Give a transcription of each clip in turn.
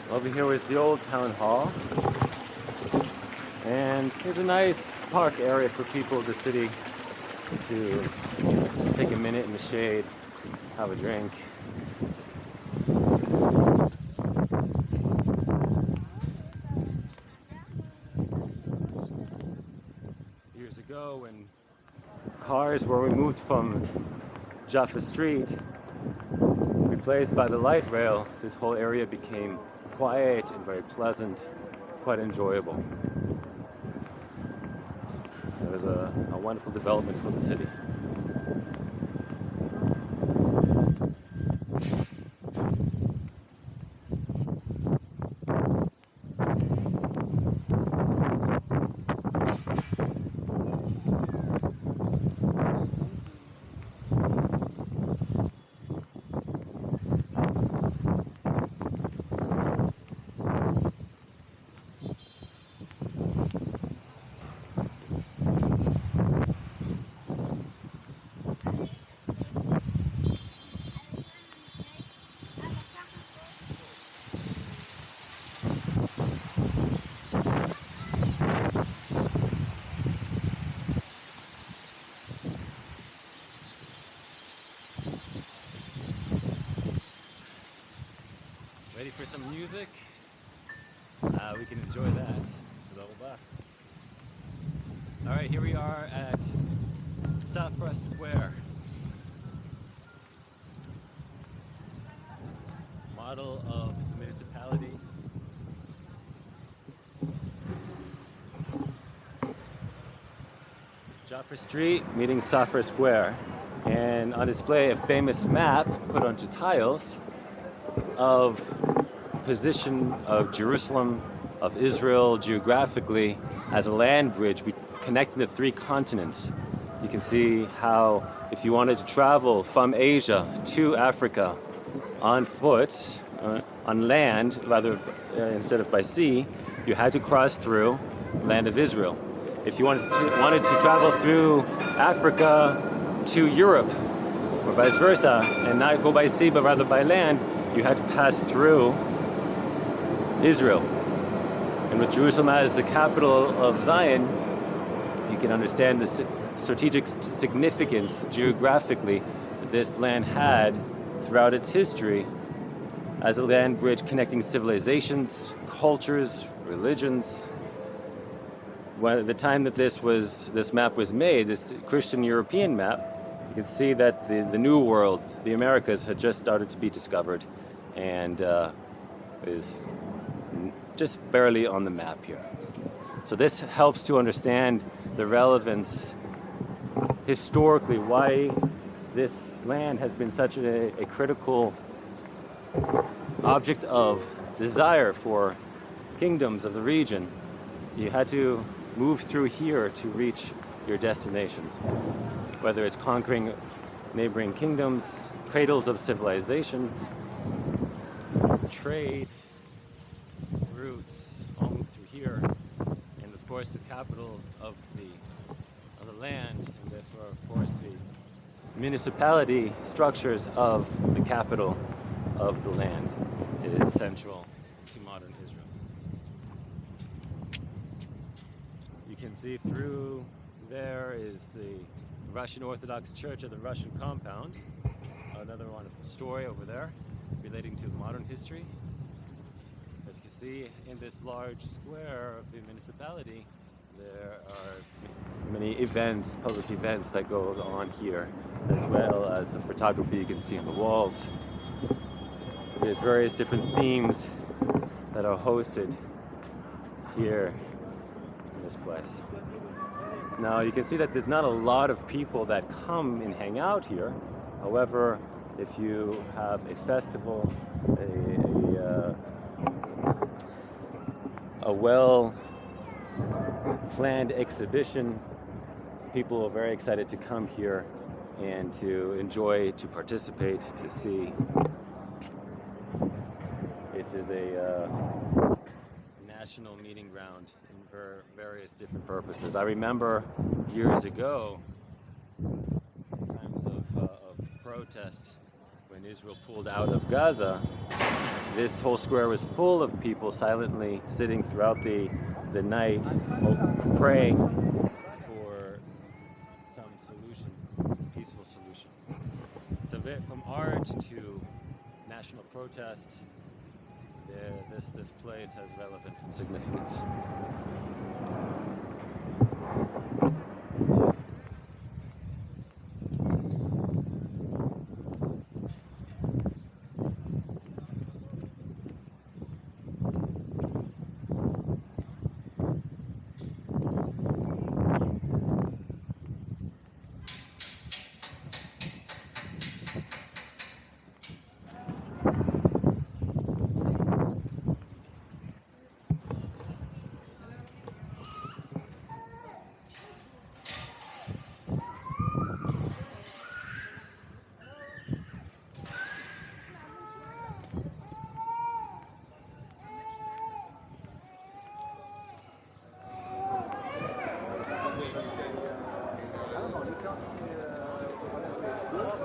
Over here is the old town hall, and here's a nice park area for people of the city to take a minute in the shade, have a drink. Years ago, when cars were removed from Jaffa Street, replaced by the light rail, this whole area became quiet and very pleasant, quite enjoyable. It was a wonderful development for the city. Ready for some music? We can enjoy that. Alright, here we are at Safra Square. Model of the municipality. Jaffa Street meeting Safra Square. And on display a famous map put onto tiles of position of Jerusalem, of Israel geographically as a land bridge connecting the three continents. You can see how if you wanted to travel from Asia to Africa on foot, on land, rather instead of by sea, you had to cross through the land of Israel. If you wanted to travel through Africa to Europe, or vice versa, and not go by sea but rather by land, you had to pass through Israel. And with Jerusalem as the capital of Zion, you can understand the strategic significance geographically that this land had throughout its history as a land bridge connecting civilizations, cultures, religions. When at the time that this map was made, this Christian European map, you can see that the New World, the Americas, had just started to be discovered and is just barely on the map here. So this helps to understand the relevance historically, why this land has been such a critical object of desire for kingdoms of the region. You had to move through here to reach your destinations, whether it's conquering neighboring kingdoms, cradles of civilizations, trade routes all move through here, and of course the capital of the land, and therefore of course the municipality structures of the capital of the land. It is central to modern Israel. You can see through there is the Russian Orthodox Church of the Russian compound. Another wonderful story over there relating to modern history. But you can see in this large square of the municipality, there are many events, public events that go on here, as well as the photography you can see on the walls. There's various different themes that are hosted here in this place. Now you can see that there's not a lot of people that come and hang out here. However, if you have a festival, a well-planned exhibition, people are very excited to come here and to enjoy, to participate, to see. This is a national meeting ground for various different purposes. I remember years ago, times of protest, when Israel pulled out of Gaza, this whole square was full of people silently sitting throughout the night, praying for some solution, some peaceful solution. So from art to national protest, this place has relevance and significance.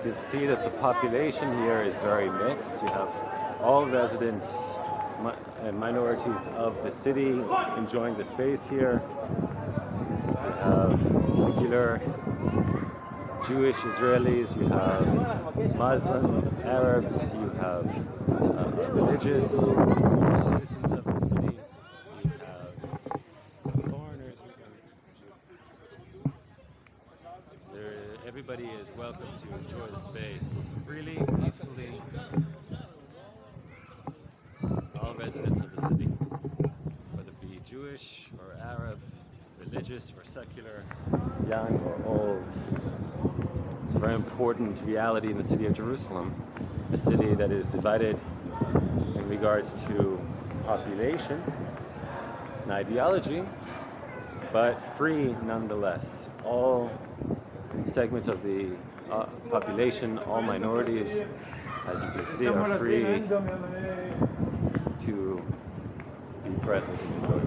You see that the population here is very mixed. You have all residents and minorities of the city enjoying the space here. You have secular Jewish Israelis, you have Muslim Arabs, you have religious citizens of the city, you have foreigners. Everybody is welcome to enjoy the space freely, peacefully. All residents of the city, whether it be Jewish or Arab, religious or secular, young or old. It's a very important reality in the city of Jerusalem, a city that is divided in regards to population and ideology, but free nonetheless. All segments of the population, all minorities, as you can see, are free to be present and enjoy.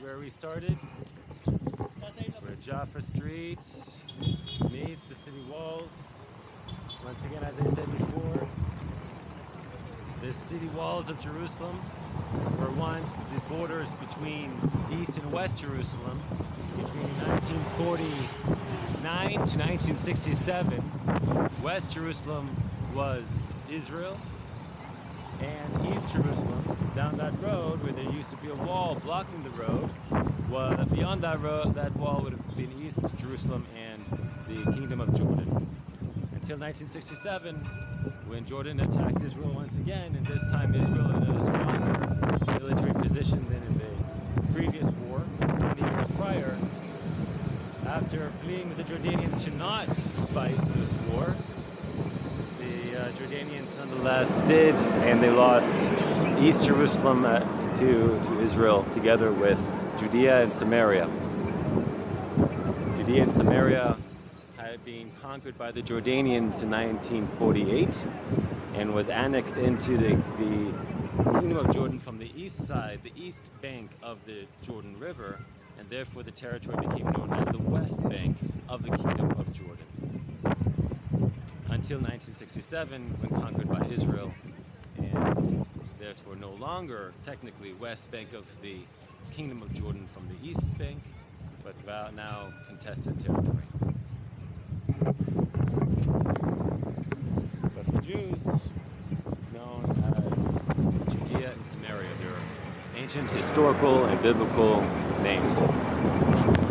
Where we started, where Safra Street meets the city walls. Once again, as I said before, the city walls of Jerusalem were once the borders between East and West Jerusalem between 1949 to 1967. West Jerusalem was Israel, and East Jerusalem, down that road where there used to be a wall blocking the road, beyond that road, that wall would have been East Jerusalem and the Kingdom of Jordan. Until 1967, when Jordan attacked Israel once again, and this time Israel in a stronger military position than in the previous war, 20 years prior. After pleading with the Jordanians to not fight this war, Jordanians nonetheless did, and they lost East Jerusalem to Israel together with Judea and Samaria. Judea and Samaria had been conquered by the Jordanians in 1948 and was annexed into the Kingdom of Jordan from the east side, the east bank of the Jordan River, and therefore the territory became known as the West Bank of the Kingdom of Jordan. Until 1967, when conquered by Israel, and therefore no longer technically West Bank of the Kingdom of Jordan from the East Bank, but now contested territory. But for Jews, known ancient historical and biblical names.